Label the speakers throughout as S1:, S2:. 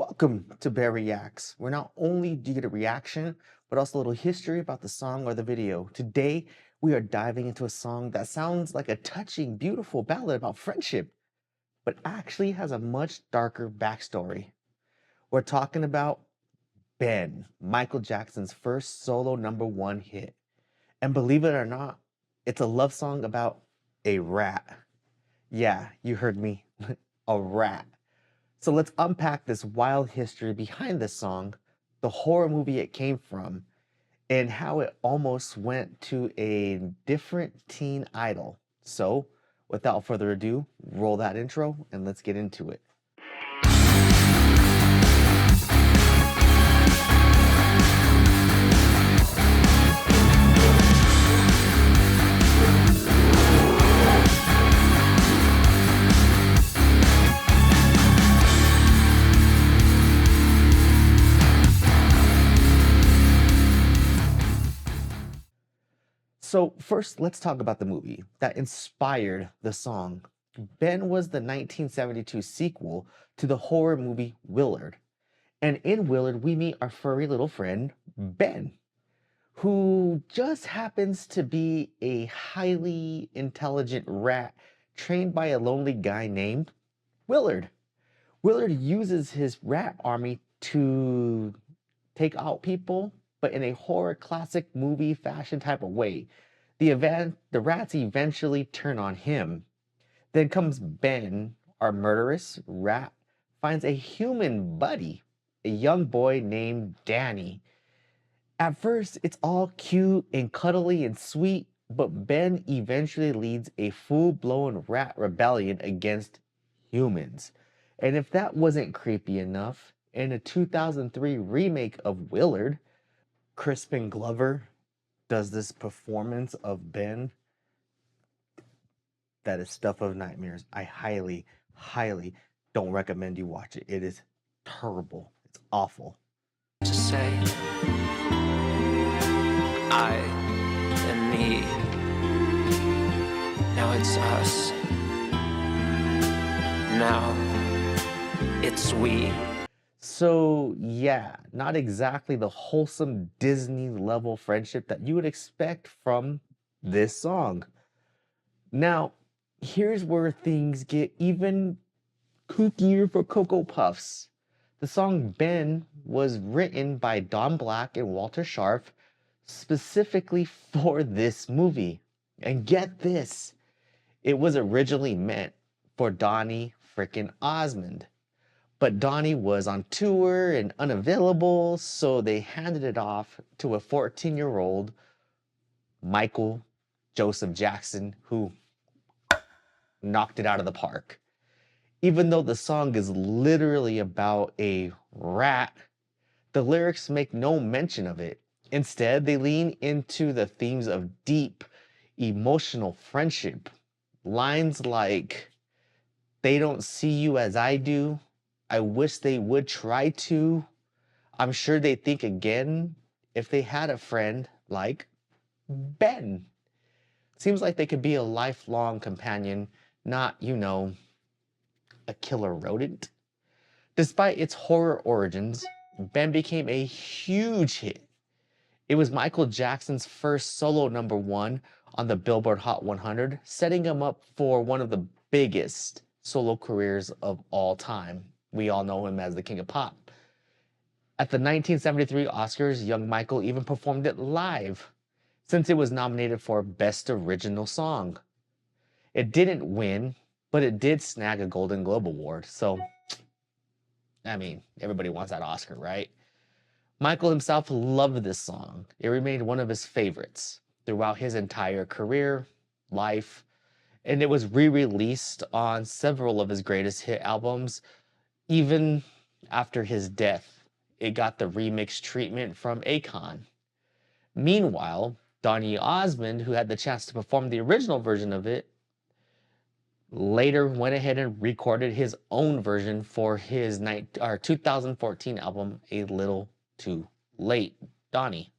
S1: Welcome to Bear Reacts, where not only do you get a reaction, but also a little history about the song or the video. Today, we are diving into a song that sounds like a touching, beautiful ballad about friendship, but actually has a much darker backstory. We're talking about Ben, Michael Jackson's first solo #1 hit. And believe it or not, it's a love song about a rat. Yeah, you heard me, a rat. So let's unpack this wild history behind this song, the horror movie it came from, and how it almost went to a different teen idol. So, without further ado, roll that intro and let's get into it. So first, let's talk about the movie that inspired the song. Ben was the 1972 sequel to the horror movie Willard. And in Willard, we meet our furry little friend, Ben, who just happens to be a highly intelligent rat trained by a lonely guy named Willard. Willard uses his rat army to take out people, but in a horror classic movie fashion type of way. The rats eventually turn on him. Then comes Ben, our murderous rat, finds a human buddy, a young boy named Danny. At first, it's all cute and cuddly and sweet, but Ben eventually leads a full-blown rat rebellion against humans. And if that wasn't creepy enough, in a 2003 remake of Willard, Crispin Glover does this performance of Ben that is stuff of nightmares. I highly, highly don't recommend you watch it. It is terrible. It's awful.
S2: To say I and me. Now it's us. Now it's we.
S1: So yeah, not exactly the wholesome Disney level friendship that you would expect from this song. Now, here's where things get even kookier for Cocoa Puffs. The song Ben was written by Don Black and Walter Scharf specifically for this movie. And get this, it was originally meant for Donny frickin' Osmond. But Donnie was on tour and unavailable, so they handed it off to a 14-year-old Michael Joseph Jackson, who knocked it out of the park. Even though the song is literally about a rat, the lyrics make no mention of it. Instead, they lean into the themes of deep, emotional friendship. Lines like, "They don't see you as I do. I wish they would try to. I'm sure they'd think again if they had a friend like Ben." Seems like they could be a lifelong companion, not, a killer rodent. Despite its horror origins, Ben became a huge hit. It was Michael Jackson's first solo #1 on the Billboard Hot 100, setting him up for one of the biggest solo careers of all time. We all know him as the King of Pop. At the 1973 Oscars, young Michael even performed it live, since it was nominated for Best Original Song. It didn't win, but it did snag a Golden Globe Award, so, everybody wants that Oscar, right? Michael himself loved this song. It remained one of his favorites throughout his entire career, life, and it was re-released on several of his greatest hit albums. Even after his death, it got the remix treatment from Akon. Meanwhile, Donny Osmond, who had the chance to perform the original version of it, later went ahead and recorded his own version for his 2014 album, A Little Too Late. Donny.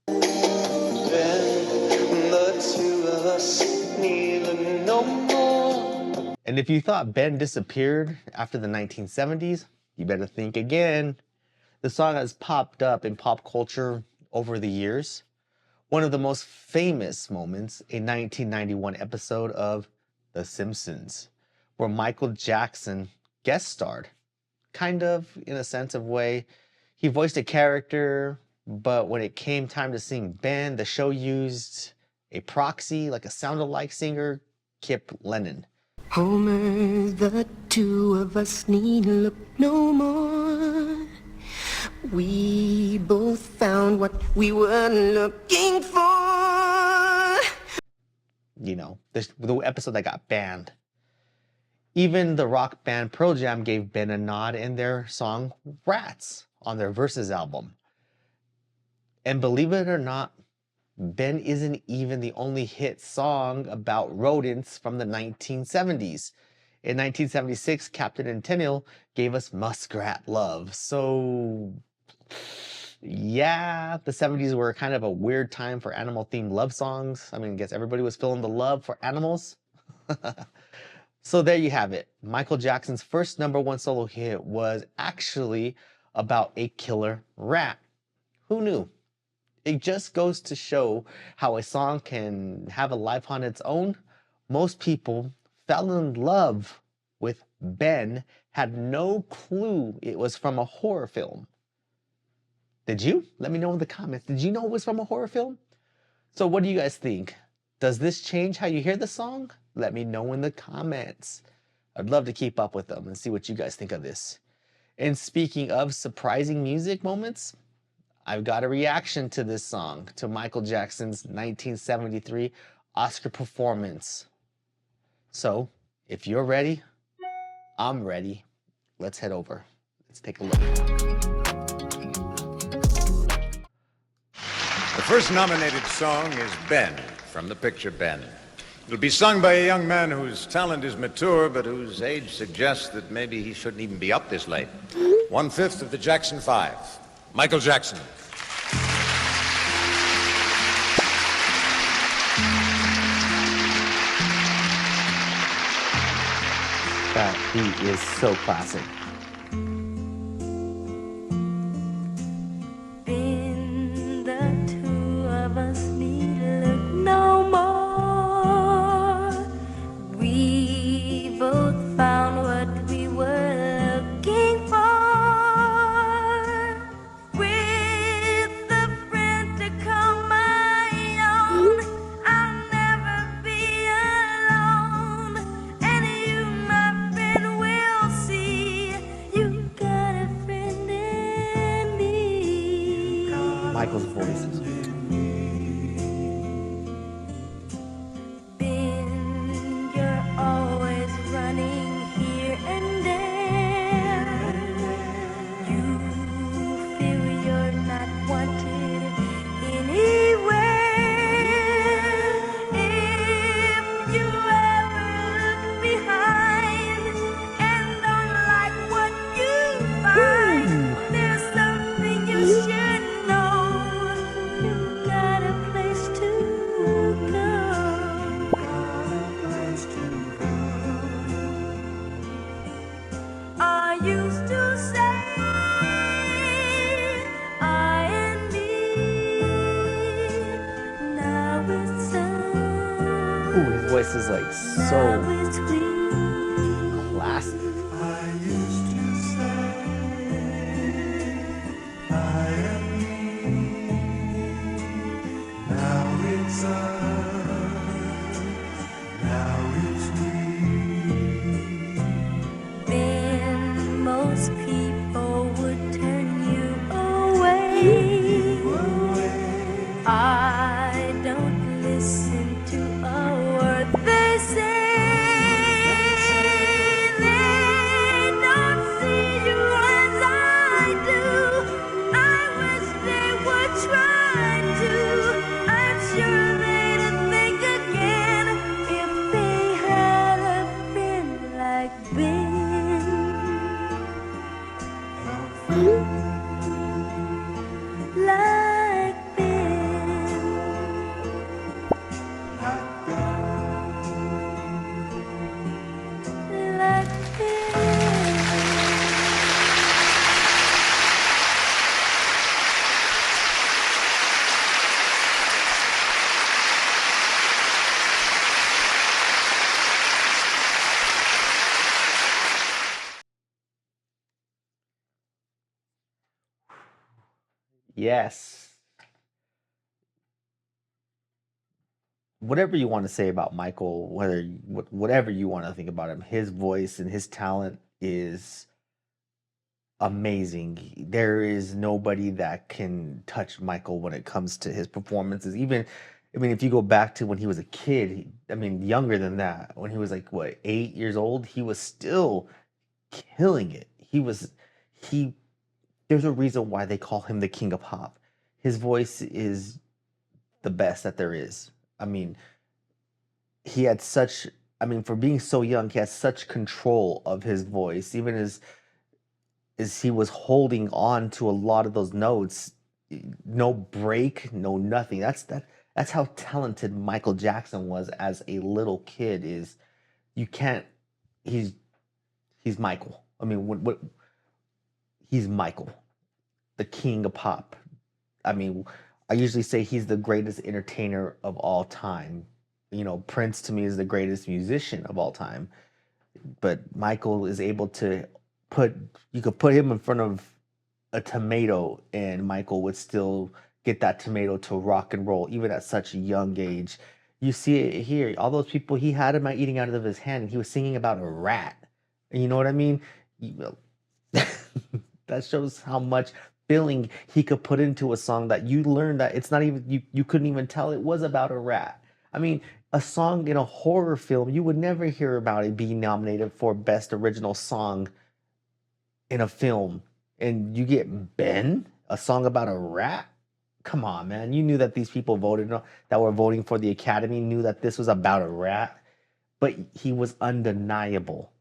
S1: And if you thought Ben disappeared after the 1970s, you better think again. The song has popped up in pop culture over the years. One of the most famous moments, a 1991 episode of The Simpsons, where Michael Jackson guest starred, kind of in a sense of way. He voiced a character, but when it came time to sing Ben, the show used a proxy, like a sound-alike singer, Kip Lennon.
S3: Homer, the two of us need look no more. We both found what we were looking for.
S1: You know, the episode that got banned. Even the rock band Pearl Jam gave Ben a nod in their song Rats on their Versus album. And believe it or not, Ben isn't even the only hit song about rodents from the 1970s. In 1976, Captain Centennial gave us Muskrat Love. So, yeah, the 70s were kind of a weird time for animal-themed love songs. I mean, I guess everybody was feeling the love for animals. So there you have it. Michael Jackson's first #1 solo hit was actually about a killer rat. Who knew? It just goes to show how a song can have a life on its own. Most people fell in love with Ben, had no clue it was from a horror film. Did you? Let me know in the comments. Did you know it was from a horror film? So what do you guys think? Does this change how you hear the song? Let me know in the comments. I'd love to keep up with them and see what you guys think of this. And speaking of surprising music moments, I've got a reaction to this song, to Michael Jackson's 1973 Oscar performance. So, if you're ready, I'm ready. Let's head over. Let's take a look.
S4: The first nominated song is Ben, from the picture Ben. It'll be sung by a young man whose talent is mature, but whose age suggests that maybe he shouldn't even be up this late. 1/5 of the Jackson 5, Michael Jackson.
S1: That beat is so classic.
S5: Been the two of us need look no more. We both found what we were looking for. With a friend to call my own, I'll never be alone. And you, my friend, will see you got a friend in me.
S1: Michael's voice is
S5: Ben, you're always running here and there. You feel you're not wanted anywhere. If you ever look behind and don't like what you find, there's something you should know. You got a place to go. I used to say I and me. Now it's us.
S1: Ooh, his voice is like
S5: Now
S1: so
S5: it's we.
S1: classic.
S5: Ben, most people would turn you away. I don't listen to a word they say. They don't see you as I do. I wish they would try to. I'm sure they'd think again if they had a friend like Ben. Like Ben. Like Ben.
S1: Yes. Whatever you want to say about Michael, whatever you want to think about him, his voice and his talent is amazing. There is nobody that can touch Michael when it comes to his performances. Even, I mean, if you go back to when he was a kid, I mean, younger than that, when he was like what, 8 years old, he was still killing it. He. There's a reason why they call him the king of pop. His voice is the best that there is. I mean, he had such. I mean, for being so young, he has such control of his voice, even as he was holding on to a lot of those notes, no break, no nothing. That's how talented Michael Jackson was as a little kid. Is you can't. He's he's Michael. I mean, what he's Michael, the king of pop. I mean, I usually say he's the greatest entertainer of all time. You know, Prince to me is the greatest musician of all time, but Michael is able to put you could put him in front of a tomato and Michael would still get that tomato to rock and roll even at such a young age. You see it here. All those people he had him eating out of his hand and he was singing about a rat. And you know what I mean? That shows how much feeling he could put into a song that you learned that it's not even you couldn't even tell it was about a rat. I mean, a song in a horror film, you would never hear about it being nominated for best original song in a film. And you get Ben, a song about a rat? Come on, man. You knew that these people that were voting for the Academy knew that this was about a rat, but he was undeniable.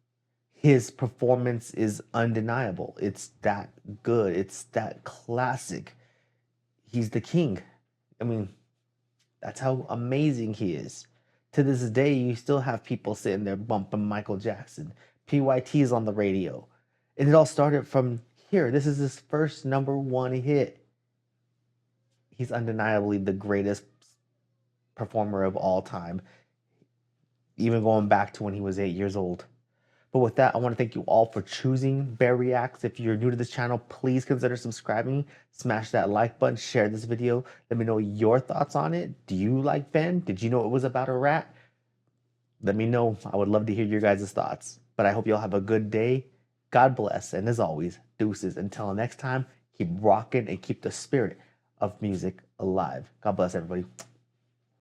S1: His performance is undeniable. It's that good. It's that classic. He's the king. I mean, that's how amazing he is. To this day, you still have people sitting there bumping Michael Jackson. PYT is on the radio. And it all started from here. This is his first #1 hit. He's undeniably the greatest performer of all time, even going back to when he was 8 years old. But with that, I want to thank you all for choosing Bear Reacts. If you're new to this channel, please consider subscribing. Smash that like button, share this video. Let me know your thoughts on it. Do you like Ben? Did you know it was about a rat? Let me know. I would love to hear your guys' thoughts. But I hope you all have a good day. God bless. And as always, deuces. Until next time, keep rocking and keep the spirit of music alive. God bless everybody.